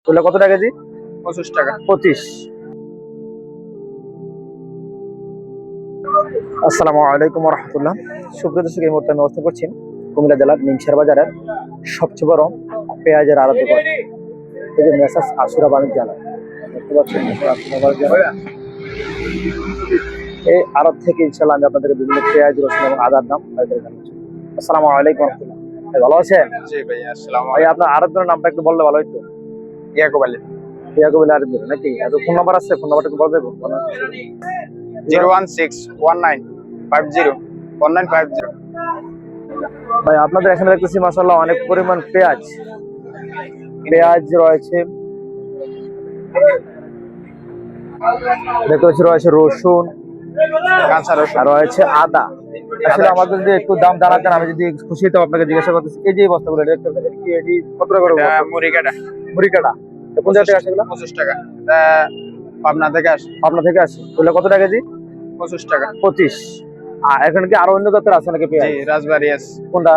ওগুলো কত টাকা কেজি? 25 টাকা। 25। আসসালামু আলাইকুম ওয়া রাহমাতুল্লাহ। সুপ্রিয় দর্শক, এই মুহূর্তে আমি অবস্থান করছি কুমিল্লা জেলার নিমসার বাজারের সবচেয়ে বড় পেঁয়াজের আড়ত দোকান, এই যে মেসার্স আশুরা বাণিজ্য আড়ত। দেখতে পাচ্ছেন আশুরা বাণিজ্য আড়ত। এই আড়ত থেকে ইনশাআল্লাহ আমি আপনাদের বিভিন্ন পেঁয়াজ, রসুন এবং আদার দাম জানাচ্ছি। আসসালামু আলাইকুম ওয়া রাহমাতুল্লাহ। ভালো আছেন? জি ভাই, আসসালামু ভাই আলাইকুম। আপনার আড়তের নামটা একটু বললে ভালো হতো। ইয়াকুব আলী। ইয়াকুব আলী আড়ত নাকি? আর ফোন নাম্বার আছে, ফোন নাম্বারটা একটু বলে দেবো। 01619501950। ভাই আপনাদের এখানে দেখতেছি মাশাআল্লাহ অনেক পরিমাণ পেঁয়াজ রয়েছে, দেখতে পাচ্ছি রয়েছে রসুন, কাঁচা রসুন, আর রয়েছে আদা। আসলে আমাকে যদি একটু দাম জানাতেন আমি যদি খুশি হতাম। আপনাকে জিজ্ঞাসা করতেছি, এই যে বস্তাগুলো এটি কত টাকা করে? মুড়িকাটা। মুড়িকাটা কোন জায়গা থেকে আসে এগুলো? 25 টাকা। এটা পাবনা থেকে আসে। আপনার থেকে আসে। ওগুলো কত টাকা কেজি? 25 টাকা। 25। আর এখানে কি আরো অন্য জাতের আছে নাকি পেঁয়াজ? জি, রাজবাড়ি আছে। কোনটা?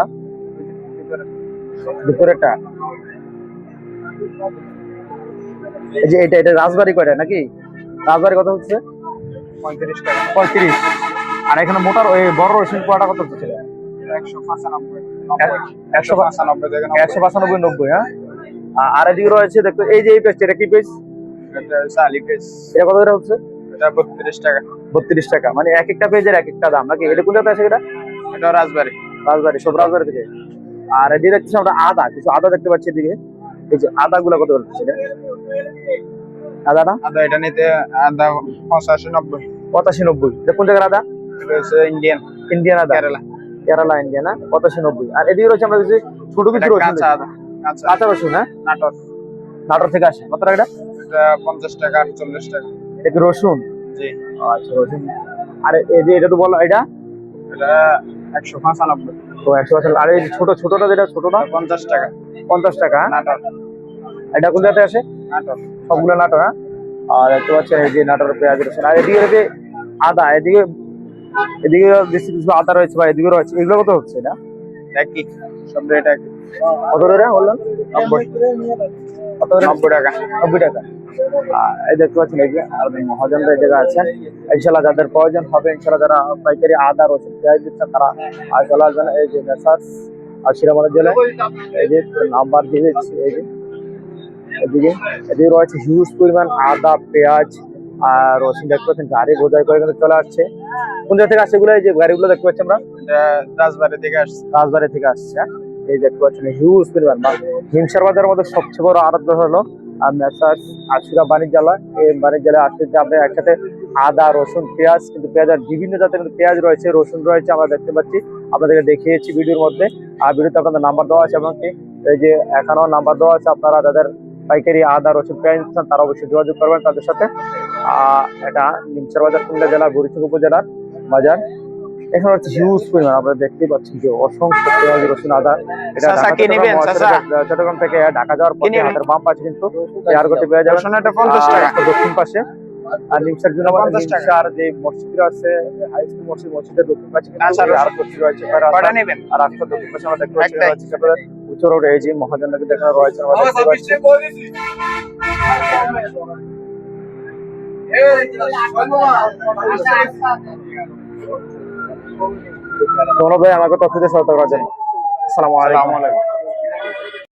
দুপুরেরটা। এই যে এটা রাজবাড়ি কয়টা নাকি? রাজবাড়ি কত হচ্ছে? 35 টাকা। 35। আর এখানে মোটার ওই বড় রসুন কোয়াটা কত হচ্ছে? 195 195 থেকে 90। হ্যাঁ। আর এদিকে রয়েছে দেখো, এই যে এই পেস্ট, এটা কি পেস্ট? এটা হচ্ছে আলি পেজ। এটা কত করে হচ্ছে? এটা 32 টাকা। 32 টাকা। মানে এক একটা পেজের এক একটা দাম নাকি? এটা কোন জায়গা আছে এটা? এটা রাজবাড়ি। রাজবাড়ি, সব রাজবাড়ি থেকে। আর এদিকে দেখছি আমরা আদা, কিছু আদা দেখতে পাচ্ছি এদিকে। এই যে আদা গুলা কত করে হচ্ছে? আদাটা আদা এটা নিতে আদা 85-90। 85-90। এটা কোন জায়গার আদা? এটা হচ্ছে ইন্ডিয়ান আদা, কেরালা। কেরালা ইন্ডিয়ান। 85-90। আর এদিকে রয়েছে আমরা কিছু ছোট কিছু এটা রসুন, কাঁচা আদা। কাঁচা রসুন। হ্যাঁ, নাটক। নাটোর থেকে আসে। কত টাকা এটা? এটা 50 টাকা 48 টাকা। এটা কি রসুন? জি। আচ্ছা, রসুন। আর এই যে এটা তো বলো, এটা এটা 195। তো 100। আর এই ছোটটা যেটা, ছোটটা 50 টাকা। 50 টাকা। নাটক। এটা কোন জায়গাতে আসে? নাটক। সবগুলো নাটোর। হ্যাঁ। আর দেখতে পাচ্ছেন এই যে নাটোরের পেঁয়াজ রসুন। আর এদিকে রয়েছে আদা, এদিকে বেশি কিছু আদা রয়েছে বা এদিকে রয়েছে। এগুলো কত হচ্ছে? এটা একই, সব রেট একই। কত করে বললেন? 90। কত করে? 90 টাকা। 90 টাকা। এই দেখতে পাচ্ছেন এই যে আর মহাজনরা এই জায়গায় আছেন। ইনশাল্লাহ যাদের প্রয়োজন হবে, ইনশাল্লাহ যারা পাইকারি আদা রসুন পেঁয়াজ দিচ্ছেন, তারা চলে আসবেন এই যে মেসার্স আশুরা বাণিজ্য জেলায়। এই যে নাম্বার দিয়ে দিচ্ছি, এই যে এদিকে রয়েছে হিউজ পরিমাণ আদা, পেঁয়াজ আর রসুন। দেখতে পাচ্ছেন গাড়ি বোঝাই করে কিন্তু চলে আসছে। কোন জায়গা থেকে আসছে এগুলো? এই যে গাড়িগুলো দেখতে পাচ্ছি আমরা, এটা রাজবাড়ি থেকে আসছে। রাজবাড়ি থেকে আসছে। হ্যাঁ। এই দেখতে পাচ্ছেন হিউজ পরিমাণ। হিমসার বাজারের মধ্যে সবচেয়ে বড় আড়ত হলো মেসার্স আশুরা বাণিজ্যালয়। এই বাণিজ্যালয়ে আসলে যে আপনি একসাথে আদা, রসুন, পেঁয়াজ, কিন্তু পেঁয়াজের বিভিন্ন জাতের কিন্তু পেঁয়াজ রয়েছে, রসুন রয়েছে, আমরা দেখতে পাচ্ছি, আপনাদেরকে দেখিয়েছি ভিডিওর মধ্যে। আর ভিডিওতে আপনাদের নাম্বার দেওয়া আছে এবং কি এই যে এখানেও নাম্বার দেওয়া আছে। আপনারা যাদের পাইকারি আদা, রসুন, পেঁয়াজ নিচ্ছেন, তারা অবশ্যই যোগাযোগ করবেন তাদের সাথে। এটা নিমসার বাজার, কুমিল্লা জেলা বুড়িচং উপজেলার বাজার। এখানে হচ্ছে হিউজ পরিমাণ, আপনারা দেখতেই পাচ্ছেন যে অসংখ্য পেঁয়াজ, রসুন, আদা। এটা চট্টগ্রাম থেকে ঢাকা যাওয়ার পথে হাতের বাম পাশে কিন্তু এয়ারগতি পেয়ে যাবেন। দক্ষিণ পাশে। আর নিমসার জন্য 50 টাকা। আর যে মসজিদ আছে, হাই স্কুল মসজিদের দক্ষিণ পাশে আচ্ছা, রয়েছে। কয়টা নেবেন? আর রাস্তার দক্ষিণ পাশে আমরা দেখতে পাচ্ছি একটাই। উচ্চ রোড, এই যে মহাজনকে দেখানো রয়েছে, আমরা দেখতে পাচ্ছি। ধন্যবাদ আমাকে তথ্য দিয়ে সহায়তা করার জন্য। আসসালামু আলাইকুম।